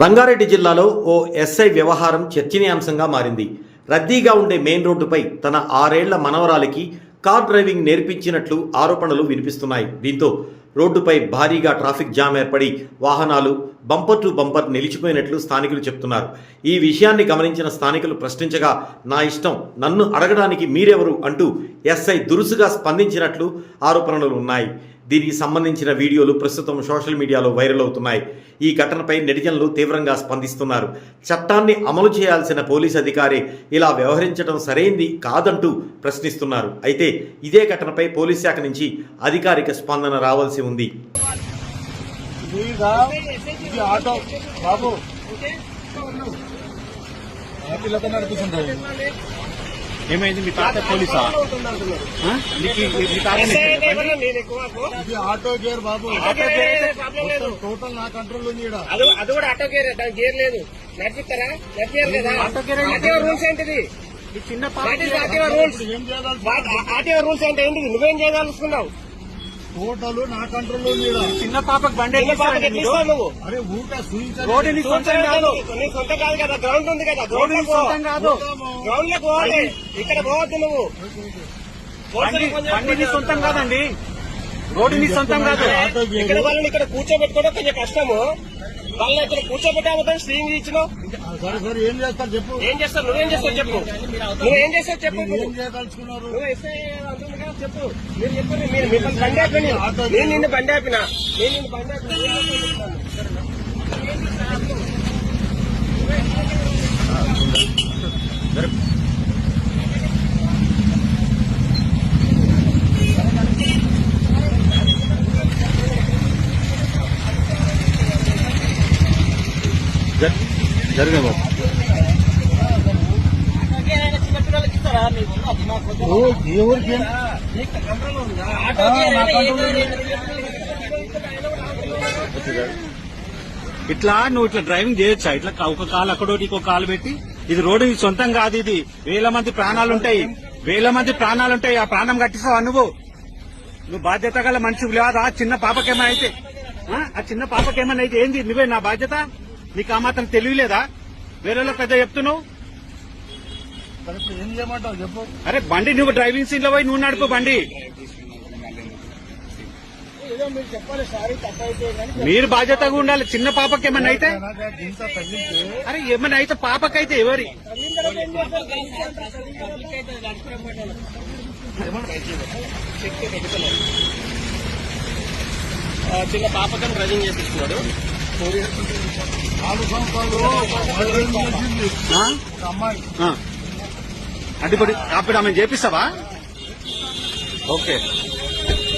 రంగారెడ్డి జిల్లాలో ఓ ఎస్ఐ వ్యవహారం చర్చనీయాంశంగా మారింది. రద్దీగా ఉండే మెయిన్ రోడ్డుపై తన 6 ఏళ్ల మనవరాలికి కార్ డ్రైవింగ్ నేర్పించినట్లు ఆరోపణలు వినిపిస్తున్నాయి. దీంతో రోడ్డుపై భారీగా ట్రాఫిక్ జామ్ ఏర్పడి వాహనాలు బంపర్ టు బంపర్ నిలిచిపోయినట్లు స్థానికులు చెప్తున్నారు. ఈ విషయాన్ని గమనించిన స్థానికులు ప్రశ్నించగా, నా ఇష్టం, నన్ను అడగడానికి మీరెవరు అంటూ ఎస్ఐ దురుసుగా స్పందించినట్లు ఆరోపణలు ఉన్నాయి. దీనికి సంబంధించిన వీడియోలు ప్రస్తుతం సోషల్ మీడియాలో వైరల్ అవుతున్నాయి. ఈ ఘటనపై నెటిజన్లు తీవ్రంగా స్పందిస్తున్నారు. చట్టాన్ని అమలు చేయాల్సిన పోలీస్ అధికారి ఇలా వ్యవహరించడం సరైంది కాదంటూ ప్రశ్నిస్తున్నారు. అయితే ఇదే ఘటనపై పోలీస్ శాఖ నుంచి అధికారిక స్పందన రావాల్సి ఉంది. ఏమైంది? మీ తాత పోలీసా? ఆటో గేర్ బాబు, టోటల్ నా కంట్రోల్ ఉంది. అది కూడా ఆటో గేర్, దాని గేర్ లేదు. నడిపిస్తారా? నడిపారు కదా. ఆర్టీఓ రూల్స్ ఏంటిది? చిన్న ఆర్టీఓ రూల్స్. ఆర్టీఓ రూల్స్ అంటే ఏంటిది? నువ్వేం చేయదలుచుకున్నావు? టోటల్ నా కంట్రోల్ ఉంది. చిన్న పాపకు బండి నువ్వు అరే ఊట రోడ్డు నీ సొంతం కాదు. నీ సొంతం కాదు కదా, గ్రౌండ్ ఉంది కదా, రోడ్డు నీ సొంతం కాదు. గ్రౌండ్ లో పోవాలి, ఇక్కడ పోవద్దు నువ్వు. బండి నీ సొంతం కాదండి, రోడ్డు నీ సొంతం కాదు. ఇక్కడ వాళ్ళని ఇక్కడ కూర్చోబెట్టుకోవడం కొంచెం కష్టము. వాళ్ళని ఇక్కడ కూర్చోబెట్టామని స్ట్రీమ్ ఇచ్చినావు. సరే సరే, ఏం చేస్తారు చెప్పు. ఏం చేస్తావు? నువ్వేం చేస్తావు చెప్పు. నువ్వేం చేస్తావు చెప్పు. ఏం చేయదలుచుకున్నారు? నువ్వు ఎస్ఐ అంటుంది కదా, చెప్పు. మీరు చెప్పండి. మీరు మిమ్మల్ని బండి ఆపిన, నేను నిన్ను బండి ఆపిన, నేను నిన్ను బండి ఆపిన. జరిగే ఎవరికి ఇట్లా నువ్వు ఇట్లా డ్రైవింగ్ చేయొచ్చా? ఇట్లా ఒక కాలు అక్కడోటి ఇంకో కాలు పెట్టి, ఇది రోడ్డు నీ సొంతం కాదు. ఇది వేల మంది ప్రాణాలుంటాయి, వేల మంది ప్రాణాలుంటాయి. ఆ ప్రాణం కట్టిస్తావా నువ్వు? బాధ్యత గల మనిషి లేదా? ఆ చిన్న పాపకేమైనా అయితే, ఆ చిన్న పాపకేమైనా అయితే ఏంది? నువ్వే నా బాధ్యత? నీకు ఆ మాత్రం తెలియలేదా? వేరేలో పెద్ద చెప్తున్నావు. ఏం చేయమంటావు చెప్పు. అరే బండి నువ్వు డ్రైవింగ్ సీట్ లో పోయి నువ్వు నడుపు బండి. మీరు బాధ్యతగా ఉండాలి. చిన్న పాపకి ఏమన్నా అయితే, అరే ఏమన్నా అయితే పాపకైతే ఎవరి చిన్న పాపకని డ్రైవింగ్ చేపిస్తున్నాడు. 4 సంవత్సరాలు అమ్మాయి అంటే ఇప్పుడు ఆమె చేపిస్తావా? ఓకే.